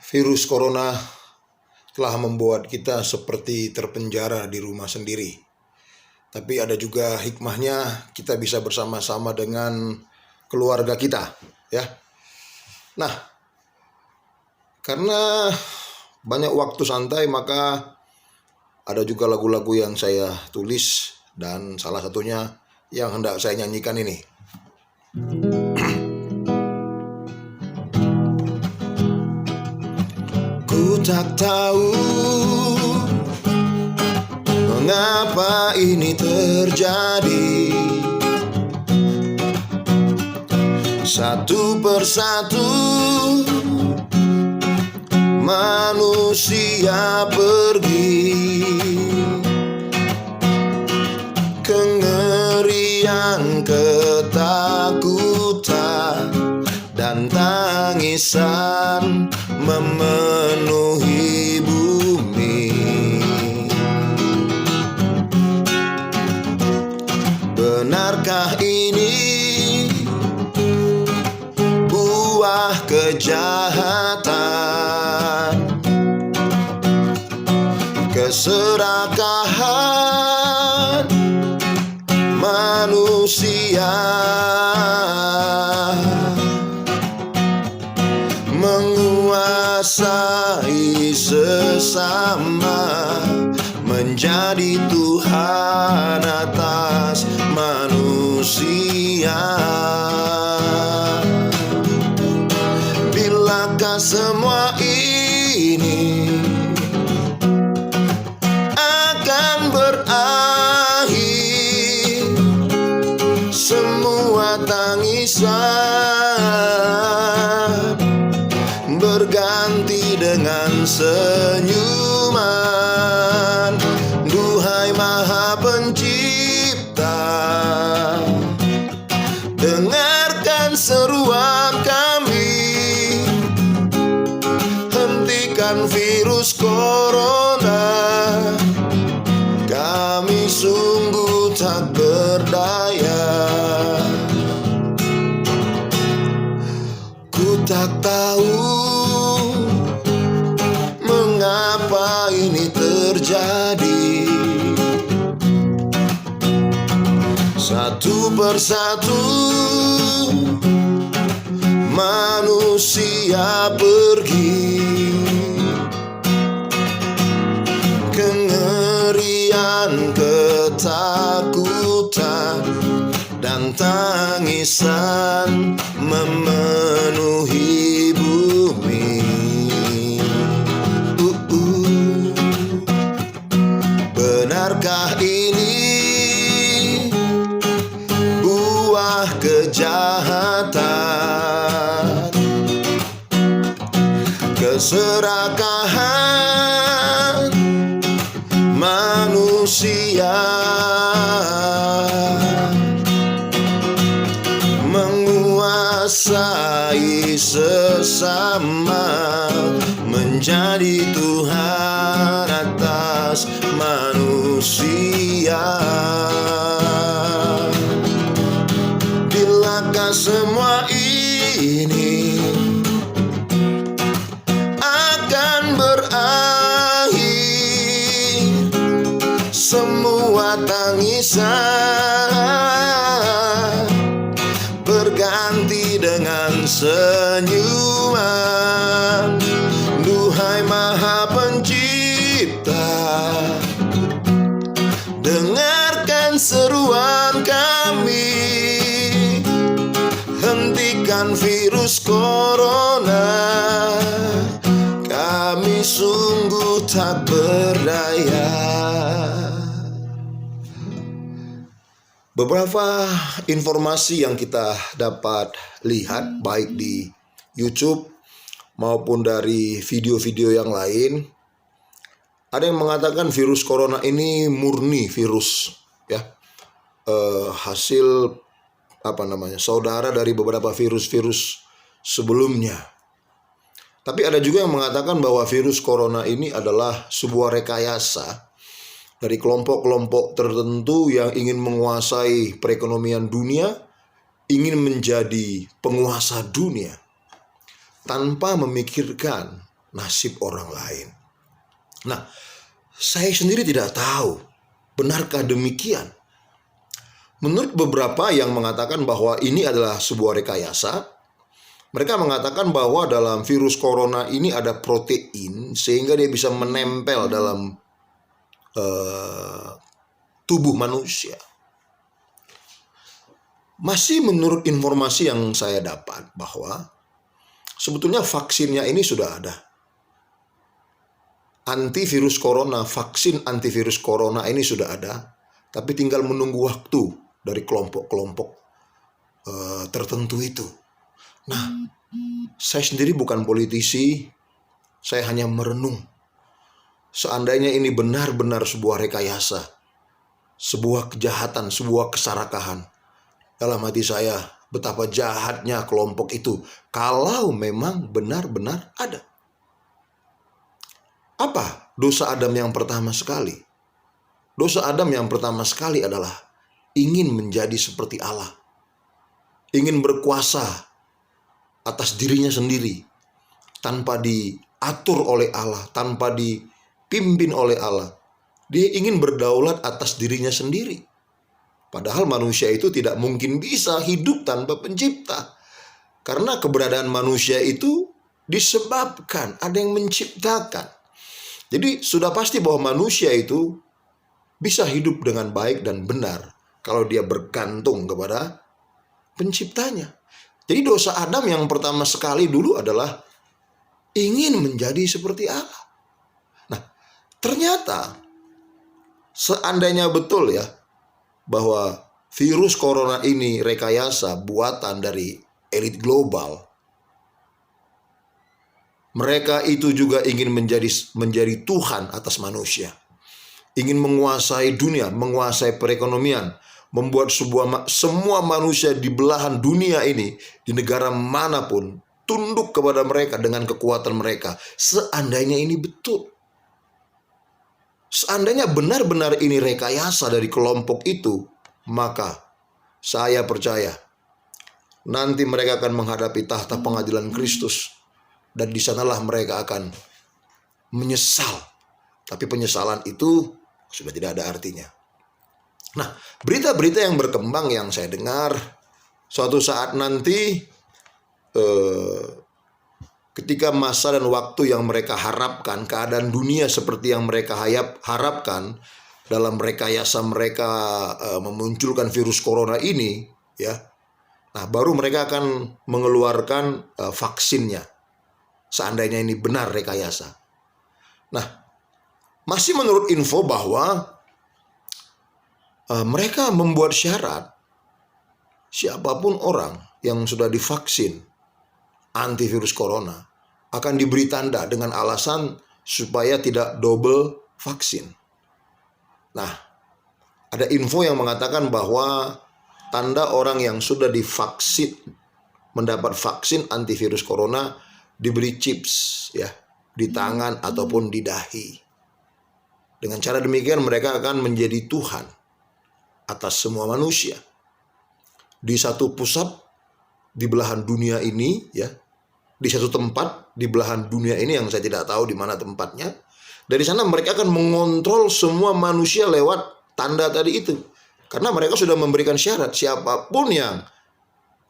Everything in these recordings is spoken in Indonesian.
Virus corona telah membuat kita seperti terpenjara di rumah sendiri. Tapi ada juga hikmahnya, kita bisa bersama-sama dengan keluarga kita, ya. Nah, karena banyak waktu santai, maka ada juga lagu-lagu yang saya tulis dan salah satunya yang hendak saya nyanyikan ini. Ku tak tahu mengapa ini terjadi. Satu persatu manusia pergi. Kengerian, ketakutan, dan tangisan memenuhi bumi. Benarkah ini buah kejahatan, keserakahan manusia menguasai sesama, menjadi Tuhan atas manusia? Bilakah semua ini akan berakhir? Semua tangisan berganti dengan senyuman. Duhai Maha Pencipta, dengarkan seruan kami. Hentikan virus corona, kami sungguh tak berdaya. Ku tak tahu mengapa ini terjadi. Satu persatu manusia pergi. Kengerian, ketakutan, dan tangisan memenuhi bumi. Benarkah ini buah kejahatan, keserakahan manusia menguasai sesama, menjadi Tuhan atas manusia? Bilakah semua ini akan berakhir? Semua tangisan berganti dengan senyuman. Duhai Maha Pencipta, dengarkan seruan kami. Hentikan virus corona, kami sungguh tak berdaya. Beberapa informasi yang kita dapat lihat baik di YouTube maupun dari video-video yang lain, ada yang mengatakan virus corona ini murni virus, ya, hasil saudara dari beberapa virus-virus sebelumnya. Tapi ada juga yang mengatakan bahwa virus corona ini adalah sebuah rekayasa dari kelompok-kelompok tertentu yang ingin menguasai perekonomian dunia, ingin menjadi penguasa dunia tanpa memikirkan nasib orang lain. Nah, saya sendiri tidak tahu benarkah demikian. Menurut beberapa yang mengatakan bahwa ini adalah sebuah rekayasa, mereka mengatakan bahwa dalam virus corona ini ada protein sehingga dia bisa menempel dalam tubuh manusia. Masih menurut informasi yang saya dapat bahwa sebetulnya vaksinnya ini sudah ada. Antivirus corona, vaksin antivirus corona ini sudah ada, tapi tinggal menunggu waktu dari kelompok-kelompok tertentu itu. Nah, saya sendiri bukan politisi, saya hanya merenung. Seandainya ini benar-benar sebuah rekayasa, sebuah kejahatan, sebuah keserakahan, dalam hati saya betapa jahatnya kelompok itu kalau memang benar-benar ada. Apa dosa Adam yang pertama sekali? Dosa Adam yang pertama sekali adalah ingin menjadi seperti Allah. Ingin berkuasa atas dirinya sendiri tanpa diatur oleh Allah, tanpa dipimpin oleh Allah. Dia ingin berdaulat atas dirinya sendiri. Padahal manusia itu tidak mungkin bisa hidup tanpa pencipta. Karena keberadaan manusia itu disebabkan ada yang menciptakan. Jadi sudah pasti bahwa manusia itu bisa hidup dengan baik dan benar kalau dia bergantung kepada penciptanya. Jadi dosa Adam yang pertama sekali dulu adalah ingin menjadi seperti Allah. Nah, ternyata seandainya betul ya bahwa virus corona ini rekayasa buatan dari elit global, mereka itu juga ingin menjadi Tuhan atas manusia, ingin menguasai dunia, menguasai perekonomian, membuat semua manusia di belahan dunia ini, di negara manapun, tunduk kepada mereka dengan kekuatan mereka. Seandainya ini betul, seandainya benar-benar ini rekayasa dari kelompok itu, maka saya percaya nanti mereka akan menghadapi tahta pengadilan Kristus, dan di sanalah mereka akan menyesal. Tapi penyesalan itu sudah tidak ada artinya. Nah, berita-berita yang berkembang yang saya dengar, suatu saat nanti ketika masa dan waktu yang mereka harapkan, keadaan dunia seperti yang mereka harapkan dalam rekayasa mereka memunculkan virus corona ini, ya. Nah, baru mereka akan mengeluarkan vaksinnya. Seandainya ini benar rekayasa. Nah, masih menurut info bahwa mereka membuat syarat siapapun orang yang sudah divaksin antivirus corona akan diberi tanda dengan alasan supaya tidak double vaksin. Nah, ada info yang mengatakan bahwa tanda orang yang sudah divaksin, mendapat vaksin antivirus corona, diberi chips ya, di tangan ataupun di dahi. Dengan cara demikian mereka akan menjadi Tuhan atas semua manusia. Di satu pusat di belahan dunia ini ya, di satu tempat di belahan dunia ini yang saya tidak tahu di mana tempatnya. Dari sana mereka akan mengontrol semua manusia lewat tanda tadi itu. Karena mereka sudah memberikan syarat siapapun yang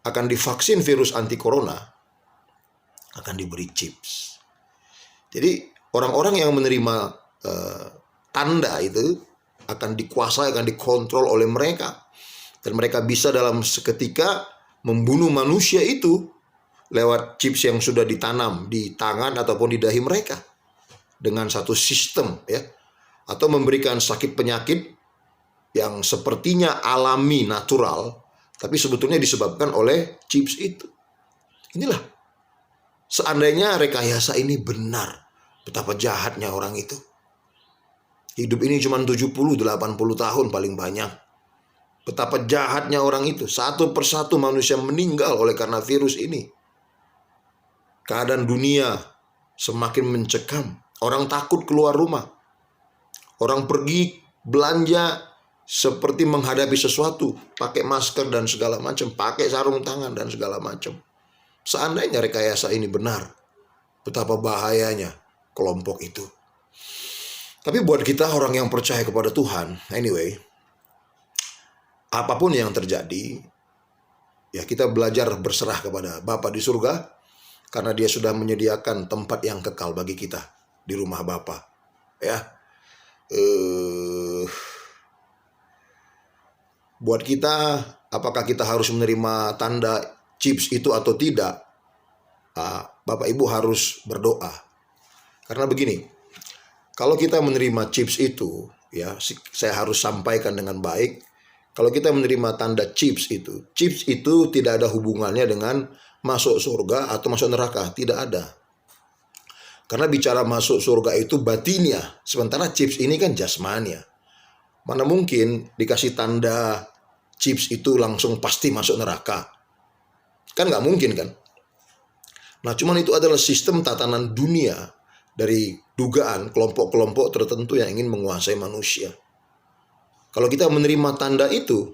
akan divaksin virus anti corona akan diberi chips. Jadi orang-orang yang menerima tanda itu akan dikuasai, akan dikontrol oleh mereka. Dan mereka bisa dalam seketika membunuh manusia itu lewat chips yang sudah ditanam di tangan ataupun di dahi mereka. Dengan satu sistem ya. Atau memberikan sakit penyakit yang sepertinya alami, natural, tapi sebetulnya disebabkan oleh chips itu. Inilah, seandainya rekayasa ini benar, betapa jahatnya orang itu. Hidup ini cuma 70-80 tahun paling banyak. Betapa jahatnya orang itu. Satu persatu manusia meninggal oleh karena virus ini. Keadaan dunia semakin mencekam. Orang takut keluar rumah. Orang pergi belanja seperti menghadapi sesuatu, pakai masker dan segala macam, pakai sarung tangan dan segala macam. Seandainya rekayasa ini benar, betapa bahayanya kelompok itu. Tapi buat kita orang yang percaya kepada Tuhan, anyway, apapun yang terjadi, ya kita belajar berserah kepada Bapa di surga, karena Dia sudah menyediakan tempat yang kekal bagi kita di rumah Bapa. Ya, buat kita, apakah kita harus menerima tanda chips itu atau tidak? Bapak Ibu harus berdoa. Karena begini, kalau kita menerima chips itu, ya saya harus sampaikan dengan baik. Kalau kita menerima tanda chips itu tidak ada hubungannya dengan masuk surga atau masuk neraka, tidak ada. Karena bicara masuk surga itu batinnya, sementara chips ini kan jasmania. Mana mungkin dikasih tanda chips itu langsung pasti masuk neraka? Kan nggak mungkin kan? Nah, cuman itu adalah sistem tatanan dunia dari dugaan kelompok-kelompok tertentu yang ingin menguasai manusia. Kalau kita menerima tanda itu,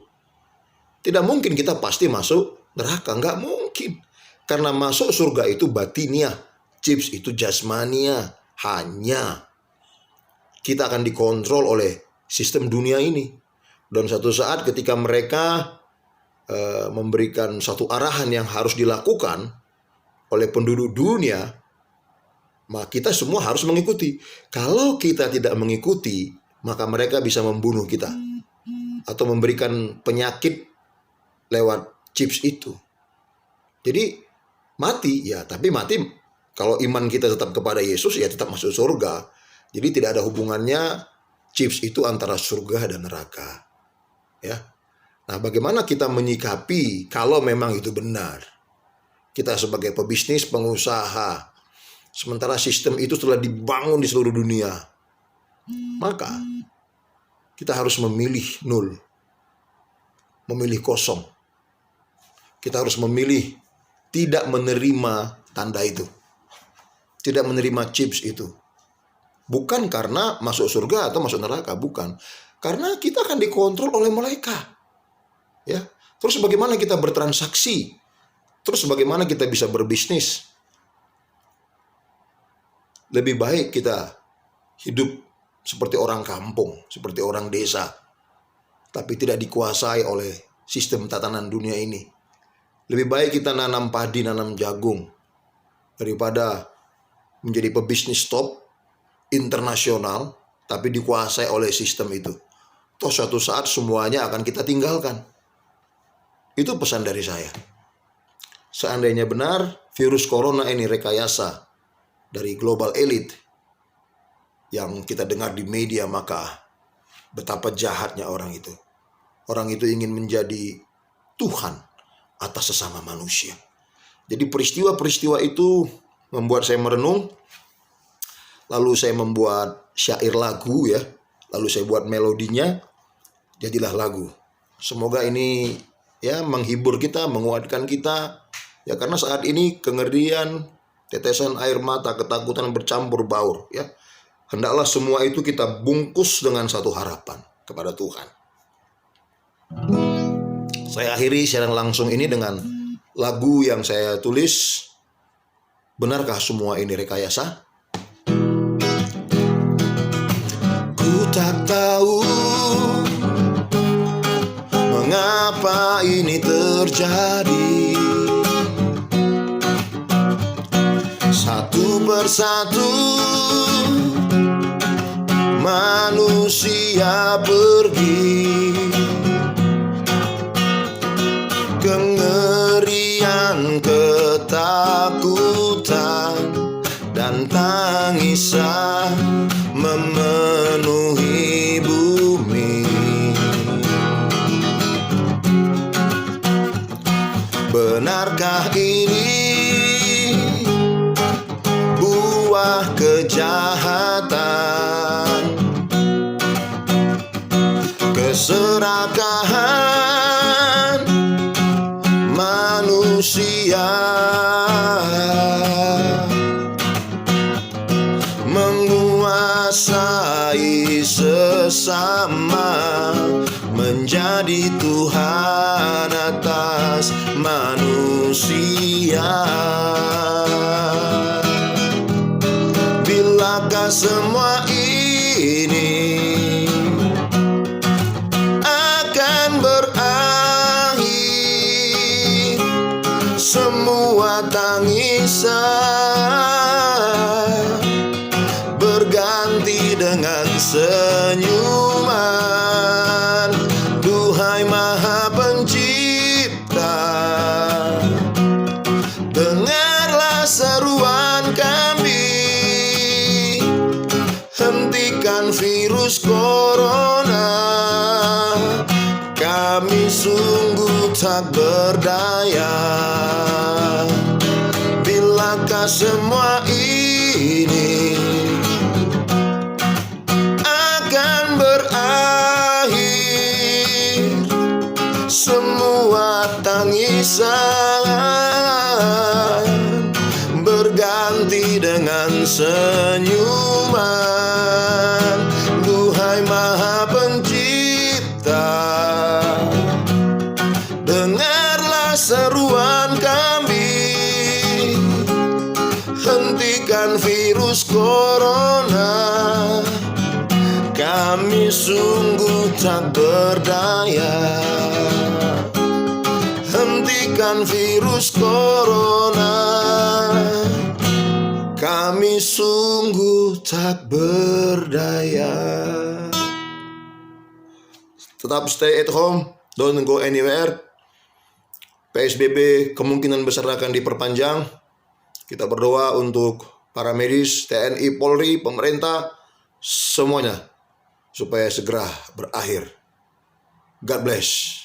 tidak mungkin kita pasti masuk neraka. Nggak mungkin. Karena masuk surga itu batinnya, chips itu jasmania. Hanya kita akan dikontrol oleh sistem dunia ini. Dan suatu saat ketika mereka memberikan satu arahan yang harus dilakukan oleh penduduk dunia, maka kita semua harus mengikuti. Kalau kita tidak mengikuti, maka mereka bisa membunuh kita atau memberikan penyakit lewat chips itu. Jadi mati, ya tapi mati kalau iman kita tetap kepada Yesus, ya tetap masuk surga. Jadi tidak ada hubungannya chips itu antara surga dan neraka. Ya. Nah, bagaimana kita menyikapi kalau memang itu benar? Kita sebagai pebisnis, pengusaha, sementara sistem itu telah dibangun di seluruh dunia, maka kita harus memilih nol, memilih kosong. Kita harus memilih tidak menerima tanda itu, tidak menerima chips itu. Bukan karena masuk surga atau masuk neraka, bukan. Karena kita akan dikontrol oleh mereka. Ya. Terus bagaimana kita bertransaksi? Terus bagaimana kita bisa berbisnis? Lebih baik kita hidup seperti orang kampung, seperti orang desa, tapi tidak dikuasai oleh sistem tatanan dunia ini. Lebih baik kita nanam padi, nanam jagung, daripada menjadi pebisnis top internasional, tapi dikuasai oleh sistem itu. Toh suatu saat semuanya akan kita tinggalkan. Itu pesan dari saya. Seandainya benar virus corona ini rekayasa dari global elite yang kita dengar di media, maka betapa jahatnya orang itu. Orang itu ingin menjadi Tuhan atas sesama manusia. Jadi peristiwa-peristiwa itu membuat saya merenung. Lalu saya membuat syair lagu ya. Lalu saya buat melodinya. Jadilah lagu. Semoga ini ya menghibur kita, menguatkan kita. Ya karena saat ini kengerian, tetesan air mata, ketakutan bercampur baur ya. Hendaklah semua itu kita bungkus dengan satu harapan kepada Tuhan. Saya akhiri siaran langsung ini dengan lagu yang saya tulis. Benarkah semua ini rekayasa? Ku tak tahu mengapa ini terjadi. Satu persatu manusia pergi, kengerian, ketakutan, dan tangisan memenuhi bumi. Benarkah ini buah kejahatan, keserakahan manusia, menguasai sesama, menjadi Tuhan atas manusia. semua ini akan berakhir, semua tangisan berganti dengan senyuman. Duhai Maha Pencipta, dengarlah seruan kami, hentikan virus corona. Kami sungguh tak berdaya. Bilakah semua ini akan berakhir, semua tangisan berganti dengan senyuman. Duhai Maha Pencipta, dengarlah seruan kami, hentikan virus corona. Kami sungguh tak berdaya. Hentikan virus corona. Kami sungguh tak berdaya. Tetap stay at home, don't go anywhere. PSBB kemungkinan besar akan diperpanjang. Kita berdoa untuk para medis, TNI, Polri, pemerintah, semuanya supaya segera berakhir. God bless.